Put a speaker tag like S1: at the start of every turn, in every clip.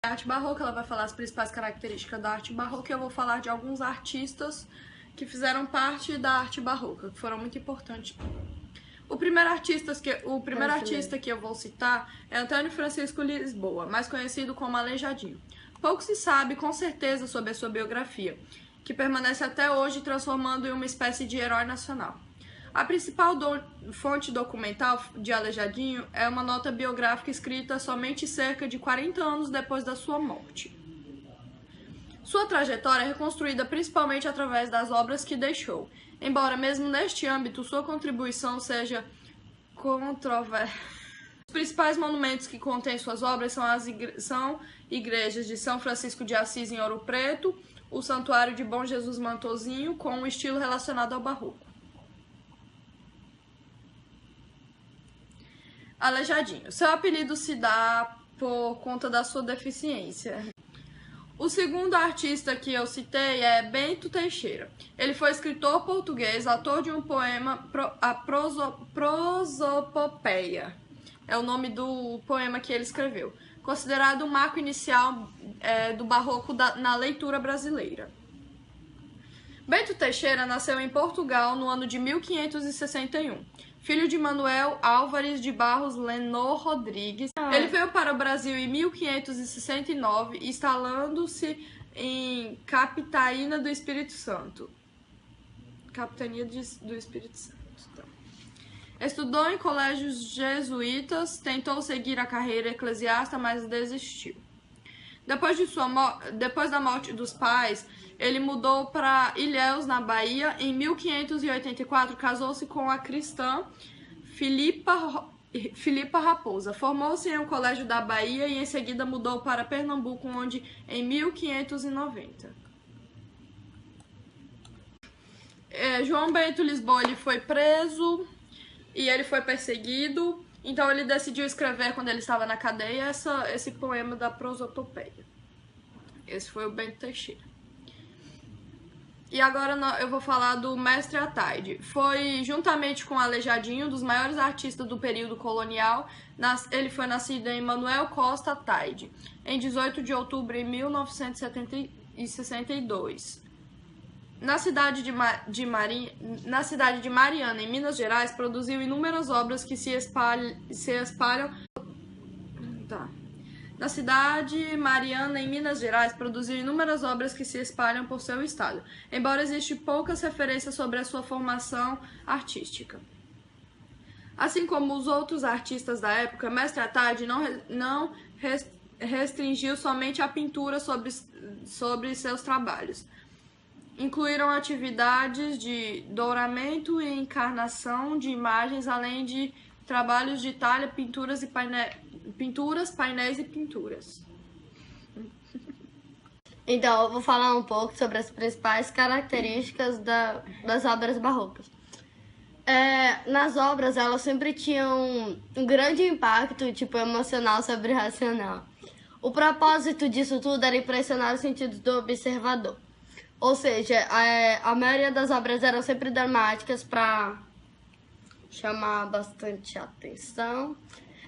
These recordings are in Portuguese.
S1: A arte barroca, ela vai falar as principais características da arte barroca e eu vou falar de alguns artistas que fizeram parte da arte barroca, que foram muito importantes. O primeiro artista que eu vou citar é Antônio Francisco Lisboa, mais conhecido como Aleijadinho. Pouco se sabe com certeza sobre a sua biografia, que permanece até hoje transformando em uma espécie de herói nacional. A principal fonte documental de Aleijadinho é uma nota biográfica escrita somente cerca de 40 anos depois da sua morte. Sua trajetória é reconstruída principalmente através das obras que deixou, embora mesmo neste âmbito sua contribuição seja controversa. Os principais monumentos que contêm suas obras são igrejas de São Francisco de Assis em Ouro Preto, o Santuário de Bom Jesus Mantozinho, com um estilo relacionado ao barroco. Aleijadinho. Seu apelido se dá por conta da sua deficiência. O segundo artista que eu citei é Bento Teixeira. Ele foi escritor português, autor de um poema, a Prosopopeia. É o nome do poema que ele escreveu. Considerado o marco inicial do barroco na leitura brasileira. Bento Teixeira nasceu em Portugal no ano de 1561. Filho de Manuel Álvares de Barros Lenor Rodrigues. Ele veio para o Brasil em 1569, instalando-se em Capitania do Espírito Santo. Capitania do Espírito Santo. Então. Estudou em colégios jesuítas, tentou seguir a carreira eclesiástica, mas desistiu. Depois da morte dos pais, ele mudou para Ilhéus, na Bahia. Em 1584, casou-se com a cristã Filipa Raposa. Formou-se em um colégio da Bahia e em seguida mudou para Pernambuco, onde em 1590. João Bento Lisboa ele foi preso e ele foi perseguido. Então ele decidiu escrever, quando ele estava na cadeia, esse poema da Prosopopeia. Esse foi o Bento Teixeira. E agora eu vou falar do Mestre Ataide. Foi, juntamente com Aleijadinho, um dos maiores artistas do período colonial. Ele foi nascido em Manuel Costa Ataide, em 18 de outubro de 1962. Na cidade de Mariana, em Minas Gerais, produziu inúmeras obras que se espalham. Na cidade Mariana, em Minas Gerais, produziu inúmeras obras que se espalham por seu estado, embora existam poucas referências sobre a sua formação artística. Assim como os outros artistas da época, Mestre Ataide não restringiu somente a pintura sobre seus trabalhos. Incluíram atividades de douramento e encarnação de imagens, além de trabalhos de talha, painéis e pinturas.
S2: Então, eu vou falar um pouco sobre as principais características das obras barrocas. Nas obras, elas sempre tinham um grande impacto, emocional sobre o racional. O propósito disso tudo era impressionar os sentidos do observador. Ou seja, a maioria das obras eram sempre dramáticas para chamar bastante atenção.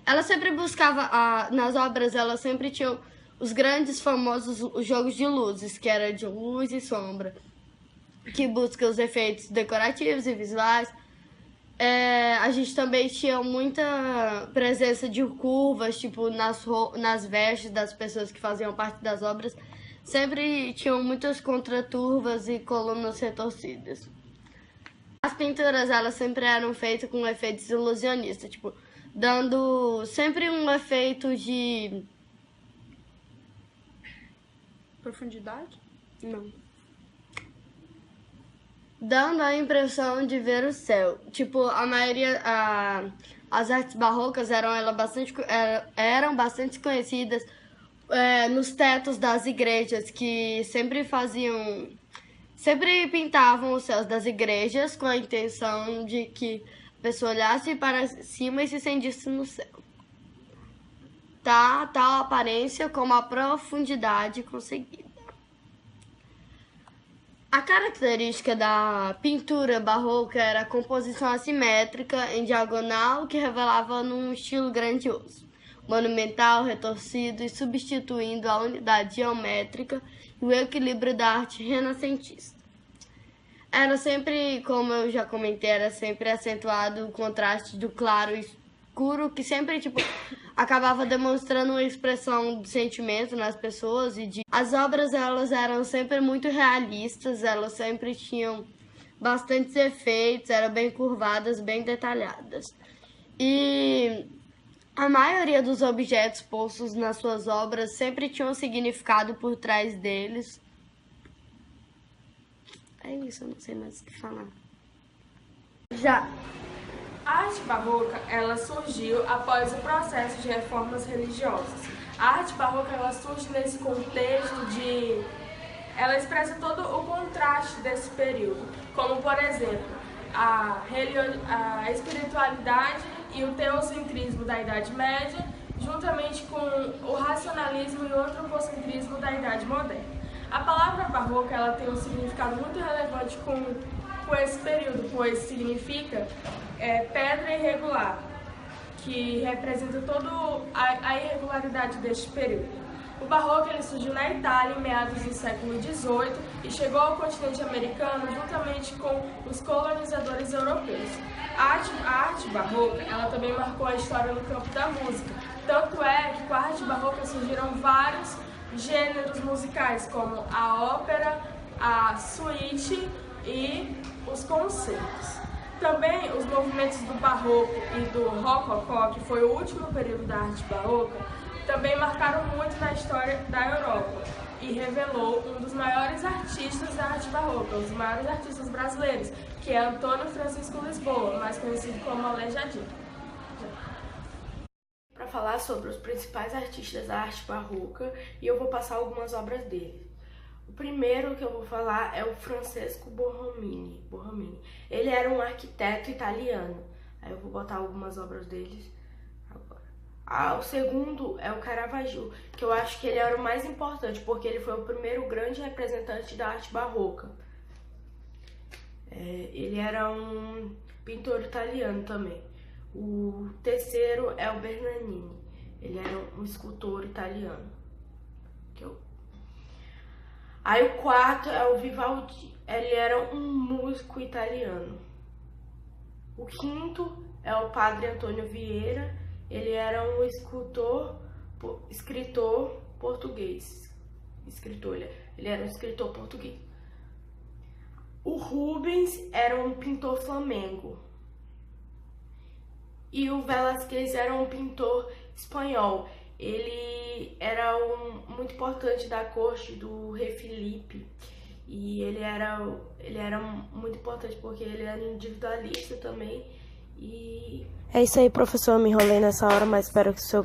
S2: Ela sempre buscava, nas obras, elas sempre tinham os grandes famosos os jogos de luzes, que era de luz e sombra, que busca os efeitos decorativos e visuais. A gente também tinha muita presença de curvas, nas vestes das pessoas que faziam parte das obras. Sempre tinham muitas contraturvas e colunas retorcidas. As pinturas, elas sempre eram feitas com efeitos ilusionistas, dando sempre um efeito de...
S1: Profundidade?
S2: Não. Dando a impressão de ver o céu. A maioria... as artes barrocas eram bastante conhecidas nos tetos das igrejas, que sempre pintavam os céus das igrejas com a intenção de que a pessoa olhasse para cima e se sentisse no céu. Tal aparência como a profundidade conseguida. A característica da pintura barroca era a composição assimétrica em diagonal, que revelava num estilo grandioso. monumental, retorcido e substituindo a unidade geométrica e o equilíbrio da arte renascentista. Era sempre, como eu já comentei, era sempre acentuado o contraste do claro e escuro, que sempre, acabava demonstrando uma expressão de sentimento nas pessoas As obras, elas eram sempre muito realistas, elas sempre tinham bastantes efeitos, eram bem curvadas, bem detalhadas. E a maioria dos objetos postos nas suas obras sempre tinham um significado por trás deles. É isso, eu não sei mais o que falar.
S3: A arte barroca, ela surgiu após o processo de reformas religiosas. A arte barroca, ela surge nesse contexto ela expressa todo o contraste desse período, como, por exemplo, a espiritualidade e o teocentrismo da Idade Média, juntamente com o racionalismo e o antropocentrismo da Idade Moderna. A palavra barroca, ela tem um significado muito relevante com esse período, pois significa pedra irregular, que representa toda a irregularidade deste período. O barroco, ele surgiu na Itália em meados do século XVIII e chegou ao continente americano juntamente com os colonizadores europeus. A arte barroca, ela também marcou a história no campo da música. Tanto é que com a arte barroca surgiram vários gêneros musicais, como a ópera, a suíte e os concertos. Também os movimentos do barroco e do rococó, que foi o último período da arte barroca, também marcaram muito na história da Europa e revelou um dos maiores artistas da arte barroca, um dos maiores artistas brasileiros, que é Antônio Francisco Lisboa, mais conhecido como Aleijadinho.
S4: Para falar sobre os principais artistas da arte barroca, e eu vou passar algumas obras dele. O primeiro que eu vou falar é o Francesco Borromini. Ele era um arquiteto italiano. Aí eu vou botar algumas obras deles agora. O segundo é o Caravaggio, que eu acho que ele era o mais importante, porque ele foi o primeiro grande representante da arte barroca. Ele era um pintor italiano também. O terceiro é o Bernardini. Ele era um escultor italiano. Aí o quarto é o Vivaldi. Ele era um músico italiano. O quinto é o Padre Antônio Vieira. Ele era um escritor português. Ele era um escritor português. O Rubens era um pintor flamengo. E o Velázquez era um pintor espanhol. Ele era muito importante da corte do rei Felipe. E ele era muito importante porque ele era individualista também. É isso aí, professor. Eu me enrolei nessa hora, mas espero que o senhor